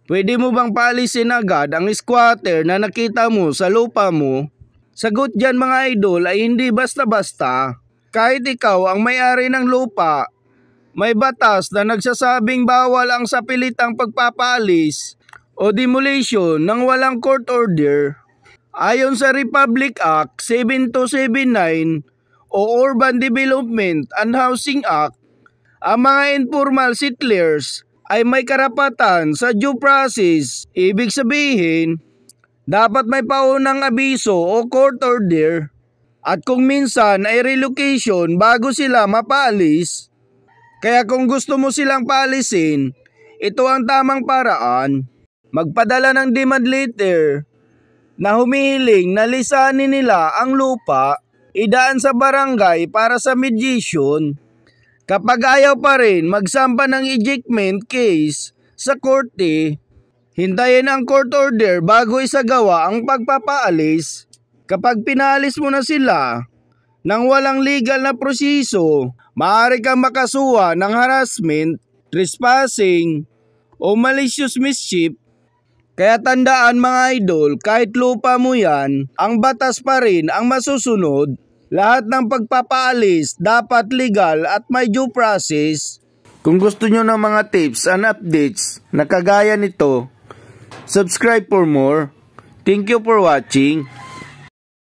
Pwede mo bang paalisin agad ang squatter na nakita mo sa lupa mo? Sagot dyan mga idol ay hindi basta-basta. Kahit ikaw ang may-ari ng lupa, may batas na nagsasabing bawal ang sapilitang pagpapaalis o demolition ng walang court order. Ayon sa Republic Act 7279 o Urban Development and Housing Act, ang mga informal settlers ay may karapatan sa due process. Ibig sabihin, dapat may paunang abiso o court order at kung minsan ay relocation bago sila mapaalis. Kaya kung gusto mo silang paalisin, ito ang tamang paraan. Magpadala ng demand letter na humihiling na lisanin nila ang lupa, idaan sa barangay para sa mediation. Kapag ayaw pa rin, magsampa ng ejectment case sa korte. Hintayin ang court order bago isagawa ang pagpapaalis. Kapag pinaalis mo na sila nang walang legal na proseso, maaari kang makasuha ng harassment, trespassing, o malicious mischief. Kaya tandaan mga idol, kahit lupa mo yan, ang batas pa rin ang masusunod. Lahat ng pagpapaalis dapat legal at may due process. Kung gusto nyo ng mga tips and updates na kagaya nito, subscribe for more. Thank you for watching.